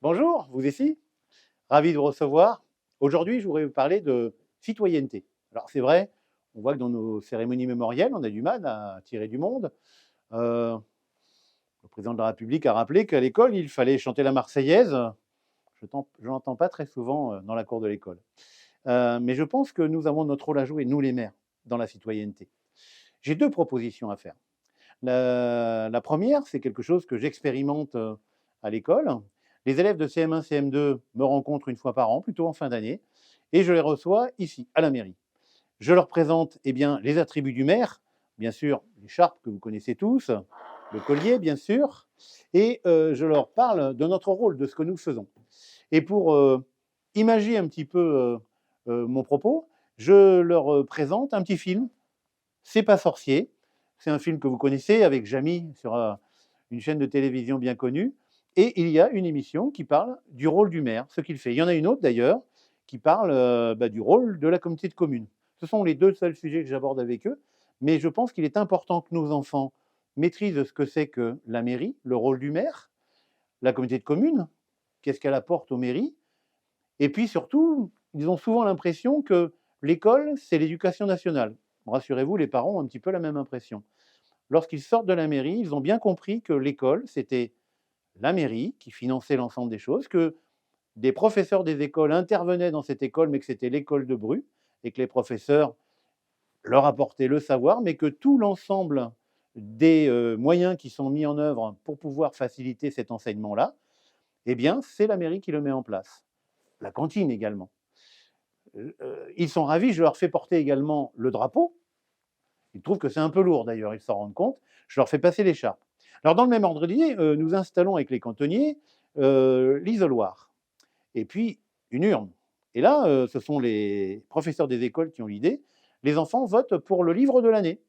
Bonjour, vous ici? Ravi de vous recevoir. Aujourd'hui, je voudrais vous parler de citoyenneté. Alors c'est vrai, on voit que dans nos cérémonies mémorielles, on a du mal à tirer du monde. Euh, le président de la République a rappelé qu'à l'école, il fallait chanter la Marseillaise. Je n'entends pas très souvent dans la cour de l'école. Mais je pense que nous avons notre rôle à jouer, nous les maires, dans la citoyenneté. J'ai deux propositions à faire. La première, c'est quelque chose que j'expérimente à l'école. Les élèves de CM1, CM2 me rencontrent une fois par an, plutôt en fin d'année, et je les reçois ici, à la mairie. Je leur présente les attributs du maire, bien sûr, l'écharpe que vous connaissez tous, le collier, bien sûr, et je leur parle de notre rôle, de ce que nous faisons. Et pour imager un petit peu mon propos, je leur présente un petit film, C'est pas sorcier. C'est un film que vous connaissez avec Jamy sur une chaîne de télévision bien connue. Et il y a une émission qui parle du rôle du maire, ce qu'il fait. Il y en a une autre d'ailleurs qui parle du rôle de la communauté de communes. Ce sont les deux seuls sujets que j'aborde avec eux. Mais je pense qu'il est important que nos enfants maîtrisent ce que c'est que la mairie, le rôle du maire, la communauté de communes, qu'est-ce qu'elle apporte aux mairies. Et puis surtout, ils ont souvent l'impression que l'école, c'est l'éducation nationale. Rassurez-vous, les parents ont un petit peu la même impression. Lorsqu'ils sortent de la mairie, ils ont bien compris que l'école, c'était la mairie qui finançait l'ensemble des choses, que des professeurs des écoles intervenaient dans cette école, mais que c'était l'école de Bru, et que les professeurs leur apportaient le savoir, mais que tout l'ensemble des moyens qui sont mis en œuvre pour pouvoir faciliter cet enseignement-là, eh bien, c'est la mairie qui le met en place. La cantine également. Ils sont ravis, je leur fais porter également le drapeau. Ils trouvent que c'est un peu lourd d'ailleurs, ils s'en rendent compte. Je leur fais passer l'écharpe. Alors dans le même ordre d'idée, nous installons avec les cantonniers l'isoloir et puis une urne. Et là, ce sont les professeurs des écoles qui ont l'idée. Les enfants votent pour le livre de l'année.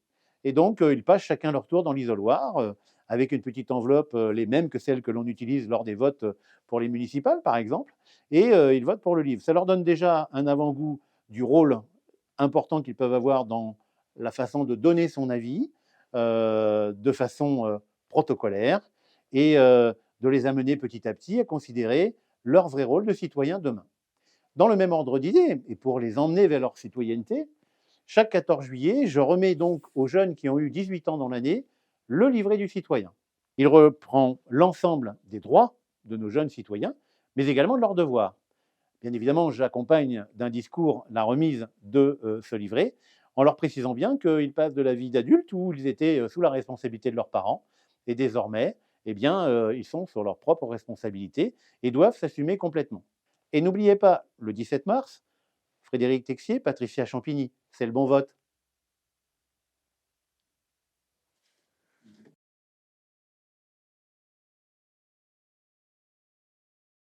Et donc, ils passent chacun leur tour dans l'isoloir, avec une petite enveloppe, les mêmes que celles que l'on utilise lors des votes pour les municipales, par exemple. Et ils votent pour le livre. Ça leur donne déjà un avant-goût du rôle important qu'ils peuvent avoir dans la façon de donner son avis, de façon protocolaire, et de les amener petit à petit à considérer leur vrai rôle de citoyen demain. Dans le même ordre d'idée, et pour les emmener vers leur citoyenneté, chaque 14 juillet, je remets donc aux jeunes qui ont eu 18 ans dans l'année le livret du citoyen. Il reprend l'ensemble des droits de nos jeunes citoyens, mais également de leurs devoirs. Bien évidemment, j'accompagne d'un discours la remise de ce livret, en leur précisant bien qu'ils passent de la vie d'adulte où ils étaient sous la responsabilité de leurs parents, et désormais, eh bien, ils sont sur leur propre responsabilité et doivent s'assumer complètement. Et n'oubliez pas, le 17 mars, Frédéric Texier, Patricia Champigny, c'est le bon vote.